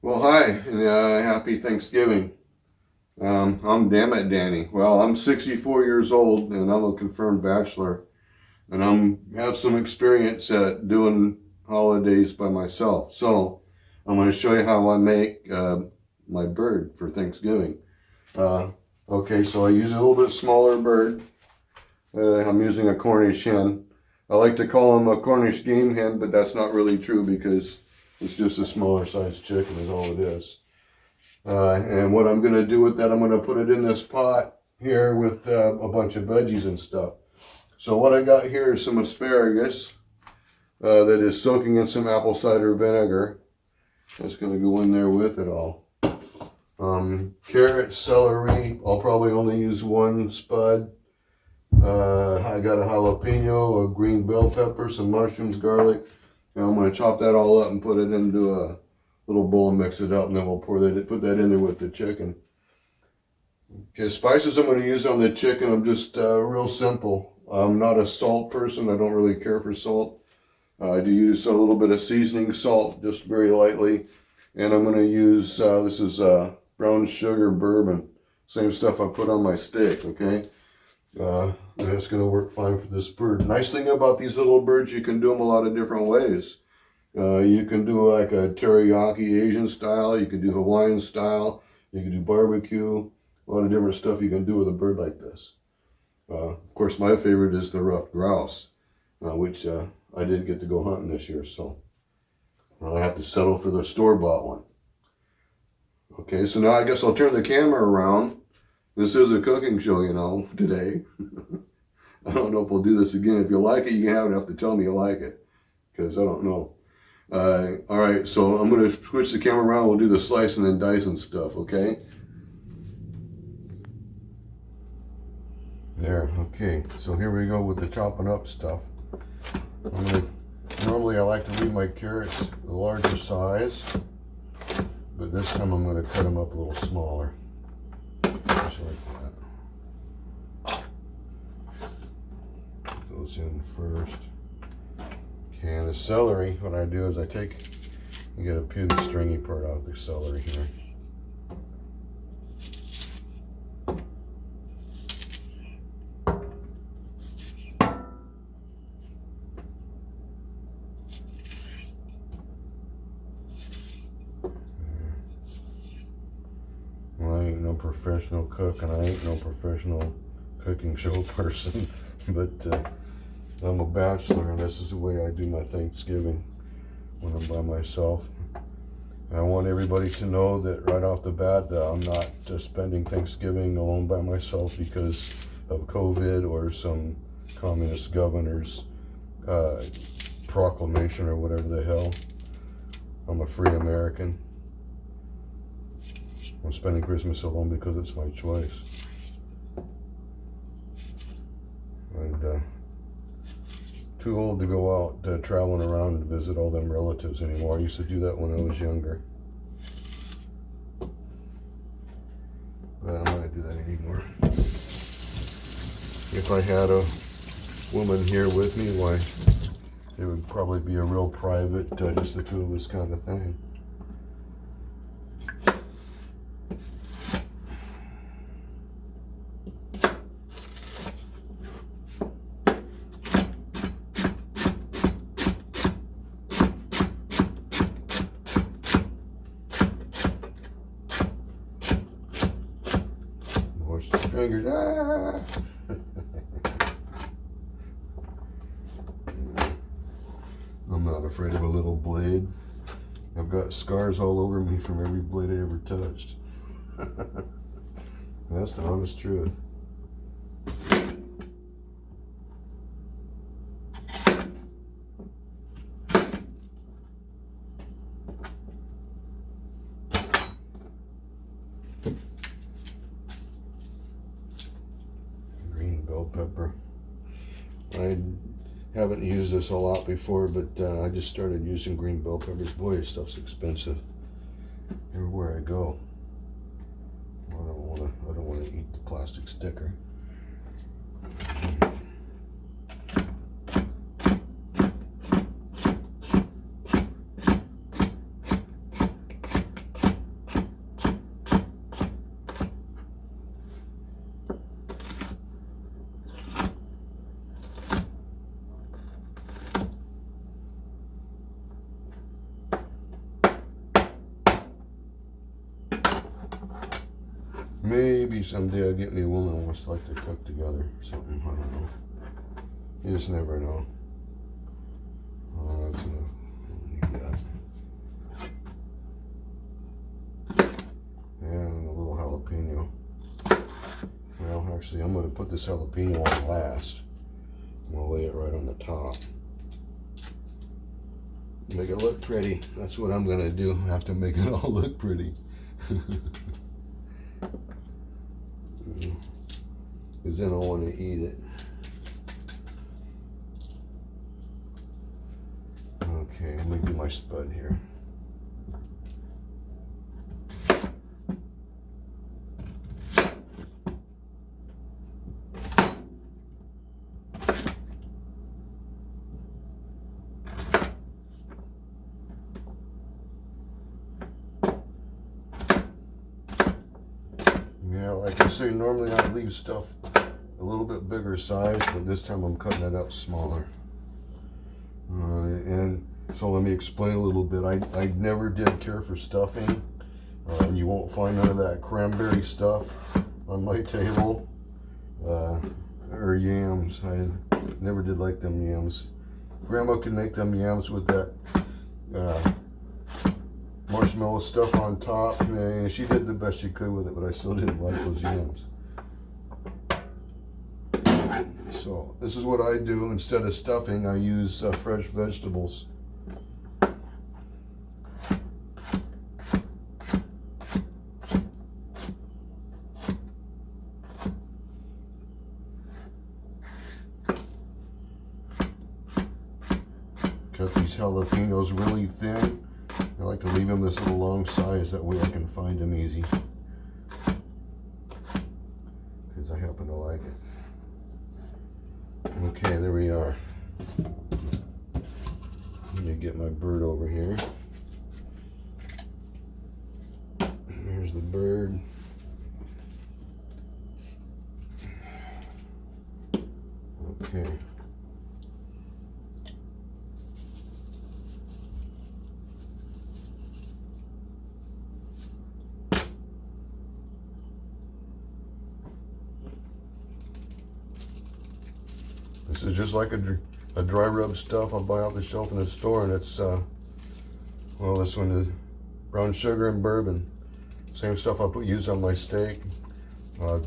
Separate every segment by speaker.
Speaker 1: Well, hi, and happy Thanksgiving. I'm Dammit Danny. Well, I'm 64 years old, and I'm a confirmed bachelor, and have some experience at doing holidays by myself. So I'm going to show you how I make my bird for Thanksgiving. Okay, so I use a little bit smaller bird. I'm using a Cornish hen. I like to call them a Cornish game hen, but that's not really true because it's just a smaller size chicken is all it is. And what I'm going to do with that, I'm going to put it in this pot here with a bunch of veggies and stuff. So what I got here is some asparagus that is soaking in some apple cider vinegar. That's going to go in there with it all. Carrot, celery, I'll probably only use one spud. I got a jalapeno, a green bell pepper, some mushrooms, garlic. And I'm going to chop that all up and put it into a little bowl and mix it up, and then we'll put that in there with the chicken. Okay, spices I'm going to use on the chicken, I'm just real simple. I'm not a salt person. I don't really care for salt. I do use a little bit of seasoning salt, just very lightly. And I'm going to use, this is brown sugar bourbon. Same stuff I put on my steak, okay? That's going to work fine for this bird. Nice thing about these little birds, you can do them a lot of different ways. You can do like a teriyaki Asian style. You can do Hawaiian style. You can do barbecue. A lot of different stuff you can do with a bird like this. Of course, my favorite is the ruffed grouse, which I didn't get to go hunting this year, so I have to settle for the store-bought one. Okay, so now I guess I'll turn the camera around. This is a cooking show, you know, today. I don't know if we'll do this again. If you like it, you have to tell me you like it, because I don't know. All right, so I'm going to switch the camera around. We'll do the slicing and dicing stuff, okay? There, okay. So here we go with the chopping up stuff. Normally I like to leave my carrots the larger size, but this time I'm going to cut them up a little smaller. Just like that. Goes in first. Okay, and the celery, what I do is I get a peel the stringy part out of the celery here. Well, I ain't no professional cook, and I ain't no professional cooking show person, but I'm a bachelor, and this is the way I do my Thanksgiving when I'm by myself. I want everybody to know that right off the bat that I'm not just spending Thanksgiving alone by myself because of COVID or some communist governor's proclamation or whatever the hell. I'm a free American. I'm spending Christmas alone because it's my choice. And too old to go out traveling around and visit all them relatives anymore. I used to do that when I was younger. But I'm not going to do that anymore. If I had a woman here with me, why, it would probably be a real private, just the two of us kind of thing. Fingers. Ah! I'm not afraid of a little blade. I've got scars all over me from every blade I ever touched. That's the honest truth. Bell pepper. I haven't used this a lot before, but I just started using green bell peppers. Boy, this stuff's expensive everywhere I go. I don't want to eat the plastic sticker. maybe someday I'll get me a woman who wants to like to cook together or something. I don't know. You just never know. Oh, that's enough. Need that. And a little jalapeno. Well, actually, I'm going to put this jalapeno on last. I'm going to lay it right on the top. Make it look pretty. That's what I'm going to do. I have to make it all look pretty. Because then I want to eat it. Okay, let me do my spud here. Yeah, like I say, normally I leave stuff a little bit bigger size, but this time I'm cutting it up smaller. And so let me explain a little bit. I never did care for stuffing. You won't find none of that cranberry stuff on my table. Or yams. I never did like them yams. Grandma could make them yams with that marshmallow stuff on top. And she did the best she could with it, but I still didn't like those yams. So this is what I do. Instead of stuffing, I use fresh vegetables. Cut these jalapenos really thin. I like to leave them this little long size, that way I can find them easy. Because I happen to like it. Okay, there we are. Let me get my bird over here. Here's the bird. Okay. This is just like a dry rub stuff I buy off the shelf in the store, and it's, well, this one is brown sugar and bourbon. Same stuff I use on my steak,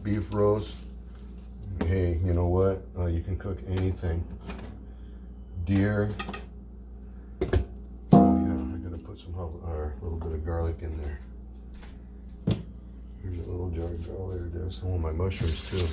Speaker 1: beef roast. Hey, you know what? You can cook anything. Deer. Oh yeah, I gotta put a little bit of garlic in there. Here's a little jar of garlic. There it is. I want my mushrooms too.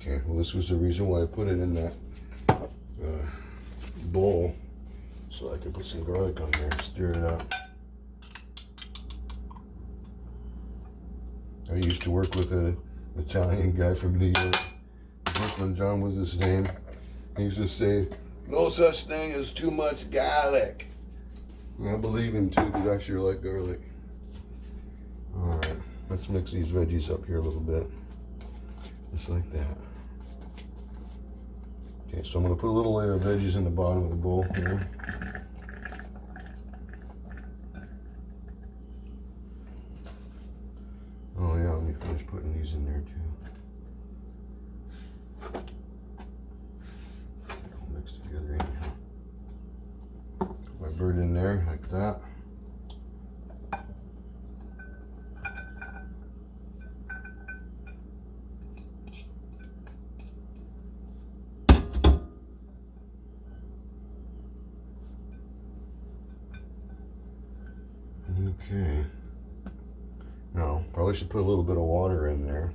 Speaker 1: Okay, well, this was the reason why I put it in that bowl, so I could put some garlic on there and stir it up. I used to work with an Italian guy from New York. Brooklyn John was his name. He used to say, "No such thing as too much garlic." And I believe him too, because I sure like garlic. Alright, let's mix these veggies up here a little bit. Just like that. Okay, so I'm going to put a little layer of veggies in the bottom of the bowl here. Oh yeah, let me finish putting these in there too. All mixed together anyhow. Put my bird in there like that. Okay. Now, probably should put a little bit of water in there.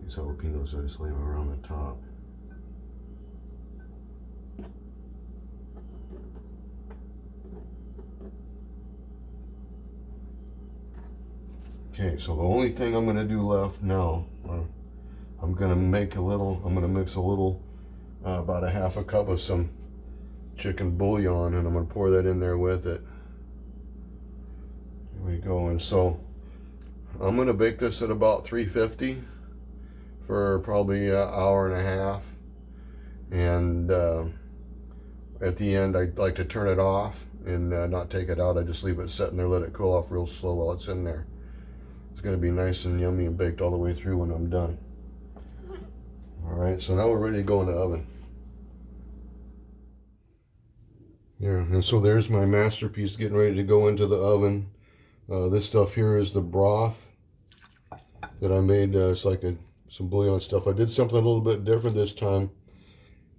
Speaker 1: These jalapenos, I just lay them around the top. Okay, so the only thing I'm gonna do left now, I'm gonna mix a little, about a half a cup of some chicken bouillon, and I'm gonna pour that in there with it. Here we go. And so I'm gonna bake this at about 350 for probably an hour and a half. And at the end, I like to turn it off and not take it out. I just leave it sitting there, let it cool off real slow while it's in there. It's gonna be nice and yummy and baked all the way through when I'm done. All right, so now we're ready to go in the oven. Yeah, and so there's my masterpiece getting ready to go into the oven. This stuff here is the broth that I made. It's like some bouillon stuff. I did something a little bit different this time.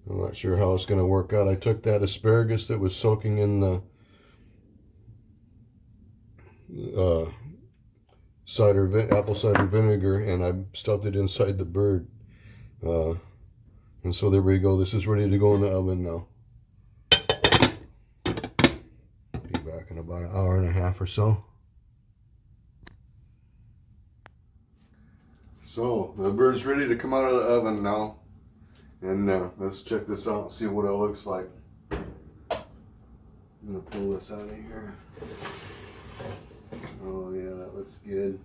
Speaker 1: I'm not sure how it's going to work out. I took that asparagus that was soaking in the apple cider vinegar, and I stuffed it inside the bird. And so there we go. This is ready to go in the oven now. Be back in about an hour and a half or so. So the bird's ready to come out of the oven now. And let's check this out and see what it looks like. I'm gonna pull this out of here. Oh yeah, that looks good.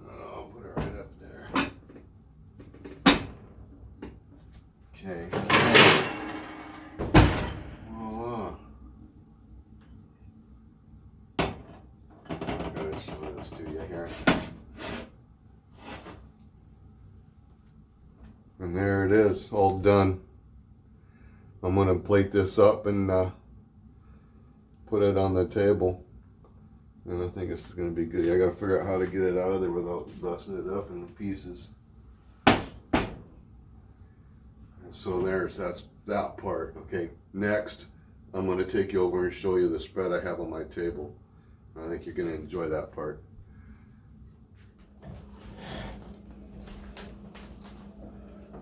Speaker 1: I'll put it right up there. Okay. Voila. I'm gonna show this to you here. And there it is, all done. I'm gonna plate this up and put it on the table. And I think it's gonna be good. I gotta figure out how to get it out of there without busting it up into pieces. And so that's that part. Okay, next I'm gonna take you over and show you the spread I have on my table. I think you're gonna enjoy that part.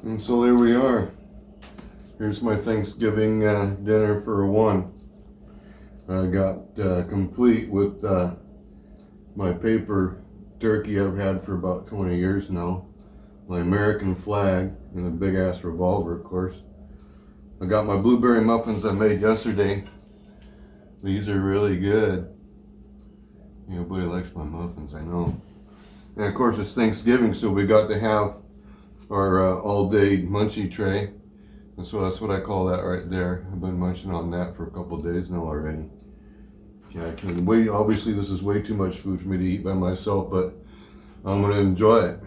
Speaker 1: And so there we are. Here's my Thanksgiving dinner for one. I got complete with my paper turkey I've had for about 20 years now. My American flag and a big ass revolver, of course. I got my blueberry muffins I made yesterday. These are really good. Everybody likes my muffins, I know. And of course it's Thanksgiving, so we got to have our all-day munchie tray, and so that's what I call that right there. I've been munching on that for a couple of days now already. Yeah, I can wait. Obviously this is way too much food for me to eat by myself, but I'm gonna enjoy it.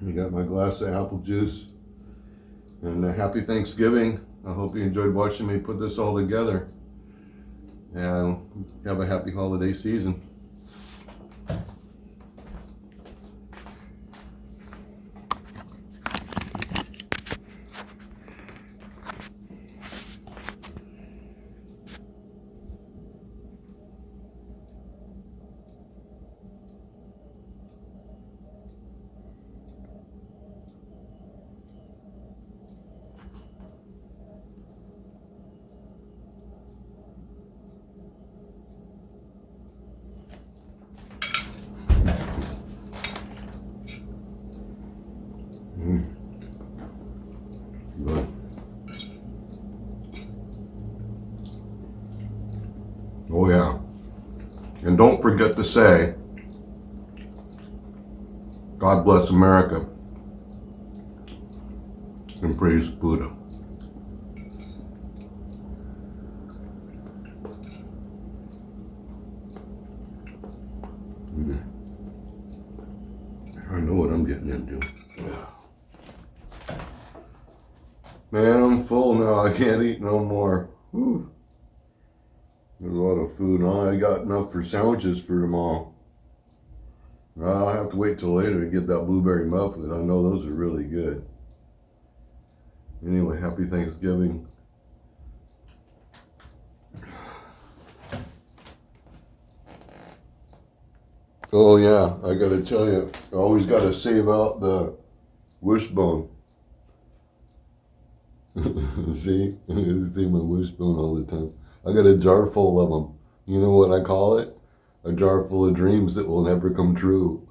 Speaker 1: I got my glass of apple juice, and happy Thanksgiving. I hope you enjoyed watching me put this all together, and have a happy holiday season. Good. Oh yeah. And don't forget to say, God bless America and praise Buddha. I know what I'm getting into. Man, I'm full now. I can't eat no more. Whew. There's a lot of food. I got enough for sandwiches for tomorrow. I'll have to wait till later to get that blueberry muffins. I know those are really good. Anyway, happy Thanksgiving. Oh yeah, I gotta tell you, I always gotta save out the wishbone. See? I gotta save my wishbone all the time. I got a jar full of them. You know what I call it? a jar full of dreams that will never come true.